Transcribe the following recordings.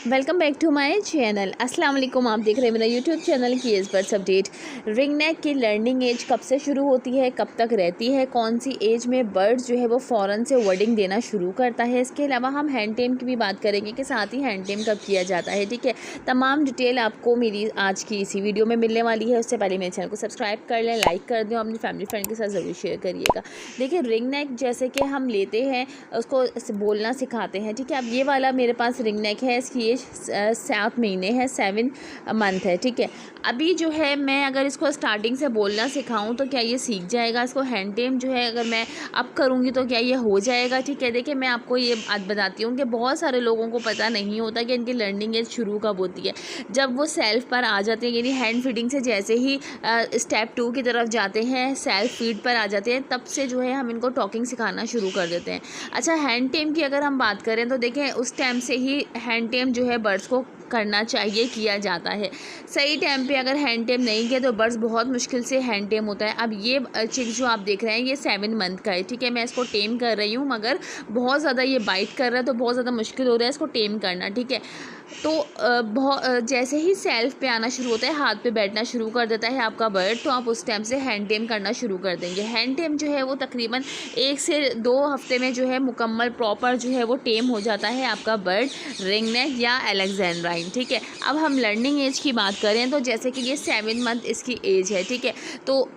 Welcome back to my channel. अस्सलाम वालेकुम। आप देख रहे हैं मेरा यूट्यूब चैनल की age birds update. Ring neck की लर्निंग एज कब से शुरू होती है, कब तक रहती है, कौन सी एज में बर्ड्स जो है वो फ़ौरन से वर्डिंग देना शुरू करता है। इसके अलावा हम हैंड टेम की भी बात करेंगे कि साथ ही हैंड टेम कब किया जाता है। ठीक है, तमाम डिटेल आपको मेरी आज की इसी वीडियो में मिलने वाली है। उससे पहले मेरे चैनल को सब्सक्राइब कर लें, लाइक कर दें, अपनी फैमिली फ्रेंड के साथ ज़रूर शेयर करिएगा। देखिए, रिंग नेक जैसे कि हम लेते हैं उसको बोलना सिखाते हैं। ठीक है, अब ये वाला मेरे पास रिंग नेक है, इसकी एज 7 महीने है, 7 मंथ है। ठीक है, अभी जो है मैं अगर इसको स्टार्टिंग से बोलना सिखाऊं तो क्या ये सीख जाएगा। इसको हैंड टेम जो है अगर मैं अब करूंगी तो क्या ये हो जाएगा। ठीक है, देखिए मैं आपको ये बात बताती हूँ कि बहुत सारे लोगों को पता नहीं होता कि इनकी लर्निंग एज शुरू कब होती है। जब वो सेल्फ पर आ जाते हैं, यानी हैंड फीडिंग से जैसे ही स्टेप 2 की तरफ जाते हैं, सेल्फ फीड पर आ जाते हैं, तब से जो है हम इनको टॉकिंग सिखाना शुरू कर देते हैं। अच्छा, हैंड टेम की अगर हम बात करें तो देखें उस टाइम से ही हैंड टेम जो है बर्ड्स को करना चाहिए, किया जाता है। सही टाइम पे अगर हैंड टेम नहीं किया तो बर्ड्स बहुत मुश्किल से हैंड टेम होता है। अब ये चिक जो आप देख रहे हैं ये 7 मंथ का है। ठीक है, मैं इसको टेम कर रही हूँ मगर बहुत ज़्यादा ये बाइट कर रहा है तो बहुत ज़्यादा मुश्किल हो रहा है इसको टेम करना। ठीक है, तो जैसे ही सेल्फ पे आना शुरू होता है, हाथ पे बैठना शुरू कर देता है आपका बर्ड, तो आप उस टाइम से हैंड टेम करना शुरू कर देंगे। हैंड टेम जो है वो तकरीबन 1 से 2 हफ्ते में जो है मुकम्मल प्रॉपर जो है वो टेम हो जाता है आपका बर्ड रिंग नेक या अलेक्जेंड्राइन। ठीक है, अब हम लर्निंग एज की बात करें तो जैसे कि ये 7 मंथ इसकी एज है। ठीक है, तो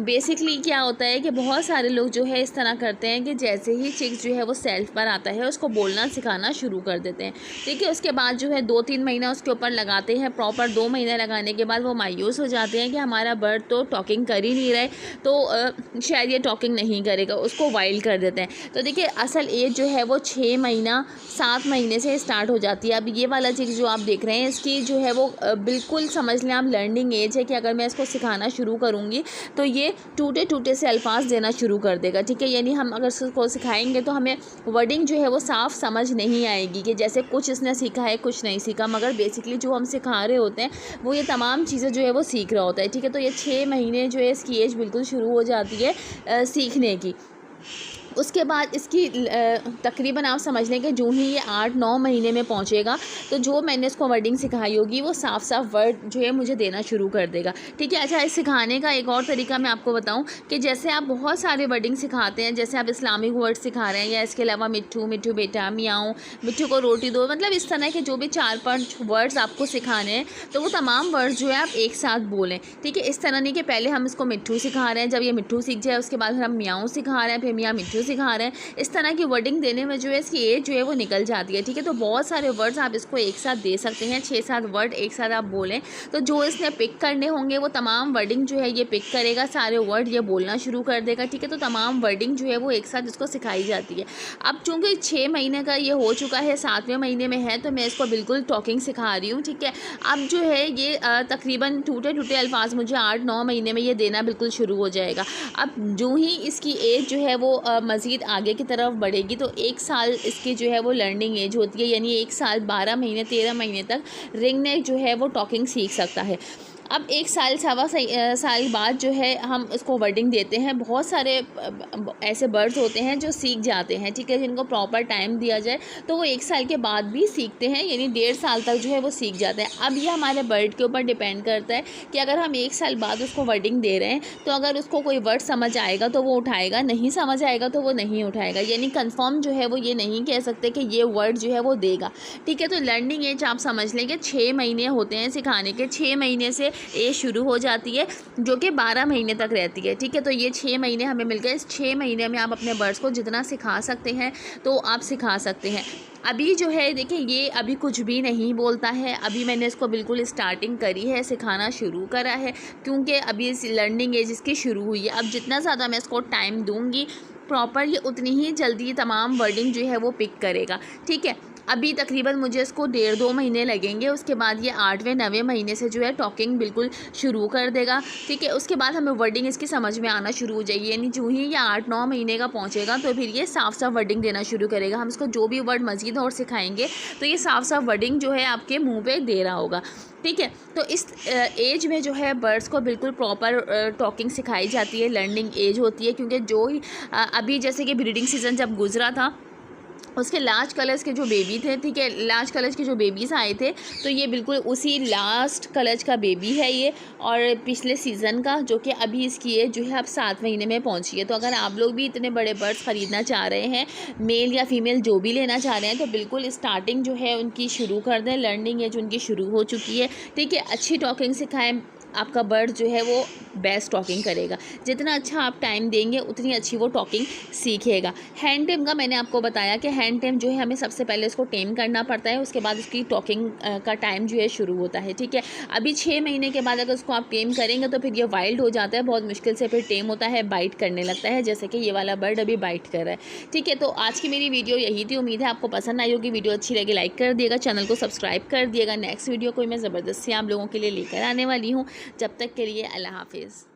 बेसिकली क्या होता है कि बहुत सारे लोग जो है इस तरह करते हैं कि जैसे ही चिक जो है वो सेल्फ पर आता है उसको बोलना सिखाना शुरू कर देते हैं। ठीक है, उसके बाद जो है 2-3 महीना उसके ऊपर लगाते हैं, प्रॉपर 2 महीने लगाने के बाद वो मायूस हो जाते हैं कि हमारा बर्ड तो टॉकिंग कर ही नहीं रहे, तो शायद ये टॉकिंग नहीं करेगा, उसको वाइल्ड कर देते हैं। तो देखिए असल एज जो है वो 6 महीना 7 महीने से स्टार्ट हो जाती है। अब ये वाला चिक जो आप देख रहे हैं इसकी जो है वो बिल्कुल समझ लें आप लर्निंग एज है कि अगर मैं इसको सिखाना शुरू करूँगी तो ये टूटे टूटे से अल्फाज देना शुरू कर देगा। ठीक है, यानी हम अगर इसको सिखाएंगे तो हमें वर्डिंग जो है वो साफ़ समझ नहीं आएगी कि जैसे कुछ इसने सीखा है कुछ नहीं सीखा, मगर बेसिकली जो हम सिखा रहे होते हैं वो ये तमाम चीज़ें जो है वो सीख रहा होता है। ठीक है, तो ये 6 महीने जो है इसकी एज बिल्कुल शुरू हो जाती है सीखने की। उसके बाद इसकी तकरीबन आप समझ लें कि जो ही ये 8-9 महीने में पहुंचेगा तो जो मैंने इसको वर्डिंग सिखाई होगी वो साफ साफ वर्ड जो है मुझे देना शुरू कर देगा। ठीक है, अच्छा इस सिखाने का एक और तरीका मैं आपको बताऊं कि जैसे आप बहुत सारे वर्डिंग सिखाते हैं, जैसे आप इस्लामिक वर्ड सिखा रहे हैं या इसके अलावा मिट्ठू मिट्ठू बेटा, मियाऊं, मिट्ठू को रोटी दो, मतलब इस तरह के जो भी 4-5 वर्ड्स आपको सिखाने हैं तो वो तमाम वर्ड्स जो है आप एक साथ बोलें। ठीक है, इस तरह नहीं कि पहले हम इसको मिट्ठू सिखा रहे हैं, जब ये मिट्ठू सीख जाए उसके बाद फिर हम मियाऊं सिखा रहे हैं, फिर मियाँ मिट्ठू सिखा रहे हैं। इस तरह की वर्डिंग देने में जो है इसकी एज जो है वो निकल जाती है। ठीक है, तो बहुत सारे वर्ड्स आप इसको एक साथ दे सकते हैं, 6-7 वर्ड एक साथ आप बोलें तो जो इसने पिक करने होंगे वो तमाम वर्डिंग जो है ये पिक करेगा, सारे वर्ड ये बोलना शुरू कर देगा। ठीक है, तो तमाम वर्डिंग जो है वो एक साथ इसको सिखाई जाती है। अब चूँकि 6 महीने का ये हो चुका है, 7वें महीने में है, तो मैं इसको बिल्कुल टॉकिंग सिखा रही हूँ। ठीक है, अब जो है ये तकरीबन टूटे टूटे अल्फाज मुझे 8-9 महीने में ये देना बिल्कुल शुरू हो जाएगा। अब जो ही इसकी एज जो है वो मज़ीद आगे की तरफ बढ़ेगी तो 1 साल इसकी जो है वो लर्निंग एज होती है, यानी 1 साल 12 महीने 13 महीने तक रिंग नेक जो है वो टॉकिंग सीख सकता है। अब 1 साल 1.25 साल बाद जो है हम इसको वर्डिंग देते हैं। बहुत सारे ऐसे बर्ड्स होते हैं जो सीख जाते हैं। ठीक है, जिनको प्रॉपर टाइम दिया जाए तो वो 1 साल के बाद भी सीखते हैं, यानी 1.5 साल तक जो है वो सीख जाते हैं। अब ये हमारे बर्ड के ऊपर डिपेंड करता है कि अगर हम 1 साल बाद उसको वर्डिंग दे रहे हैं तो अगर उसको कोई वर्ड समझ आएगा तो वो उठाएगा, नहीं समझ आएगा तो वो नहीं उठाएगा, यानी कन्फर्म जो है वो ये नहीं कह सकते कि ये वर्ड जो है वो देगा। ठीक है, तो लर्निंग एज आप समझ लें कि 6 महीने होते हैं सिखाने के। 6 महीने से एज शुरू हो जाती है जो कि 12 महीने तक रहती है। ठीक है, तो ये 6 महीने हमें मिल गए। इस 6 महीने में आप अपने बर्ड्स को जितना सिखा सकते हैं तो आप सिखा सकते हैं। अभी जो है देखिए ये अभी कुछ भी नहीं बोलता है, अभी मैंने इसको बिल्कुल स्टार्टिंग करी है, सिखाना शुरू करा है, क्योंकि अभी इस लर्निंग एज इसकी शुरू हुई है। अब जितना ज़्यादा मैं इसको टाइम दूँगी प्रॉपर, ये उतनी ही जल्दी तमाम वर्डिंग जो है वो पिक करेगा। ठीक है, अभी तकरीबन मुझे इसको 1.5-2 महीने लगेंगे, उसके बाद ये 8वें-9वें महीने से जो है टॉकिंग बिल्कुल शुरू कर देगा। ठीक है, उसके बाद हमें वर्डिंग इसकी समझ में आना शुरू हो जाएगी, यानी जो ही ये 8-9 महीने का पहुंचेगा तो फिर ये साफ साफ वर्डिंग देना शुरू करेगा। हम इसको जो भी वर्ड मज़ीद और सिखाएंगे तो ये साफ साफ वर्डिंग जो है आपके मुँह पर दे रहा होगा। ठीक है, तो इस एज में जो है बर्ड्स को बिल्कुल प्रॉपर टॉकिंग सिखाई जाती है, लर्निंग एज होती है, क्योंकि जो ही अभी जैसे कि ब्रीडिंग सीज़न जब गुजरा था उसके लास्ट कलर्स के जो बेबी थे, ठीक है, लास्ट कलर्स के जो बेबीज़ आए थे, तो ये बिल्कुल उसी लास्ट कलर्स का बेबी है ये, और पिछले सीज़न का, जो कि अभी इसकी एज जो है अब 7 महीने में पहुंची है। तो अगर आप लोग भी इतने बड़े बर्ड्स ख़रीदना चाह रहे हैं, मेल या फीमेल जो भी लेना चाह रहे हैं, तो बिल्कुल स्टार्टिंग जो है उनकी शुरू कर दें। लर्निंग एज उनकी शुरू हो चुकी है, ठीक है। अच्छी टॉकिंग सिखाएं, आपका बर्ड जो है वो बेस्ट टॉकिंग करेगा। जितना अच्छा आप टाइम देंगे उतनी अच्छी वो टॉकिंग सीखेगा। हैंड टेम का मैंने आपको बताया कि हैंड टेम जो है हमें सबसे पहले उसको टेम करना पड़ता है, उसके बाद उसकी टॉकिंग का टाइम जो है शुरू होता है, ठीक है। अभी 6 महीने के बाद अगर उसको आप टेम करेंगे तो फिर ये वाइल्ड हो जाता है, बहुत मुश्किल से फिर टेम होता है, बाइट करने लगता है, जैसे कि ये वाला बर्ड अभी बाइट कर रहा है, ठीक है। तो आज की मेरी वीडियो यही थी। उम्मीद है आपको पसंद आई होगी। वीडियो अच्छी लगी लाइक कर दिएगा, चैनल को सब्सक्राइब कर दिएगा। नेक्स्ट वीडियो कोई मैं ज़बरदस्ती आप लोगों के लिए लेकर आने वाली हूँ। जब तक के लिए अल्लाह हाफिज़।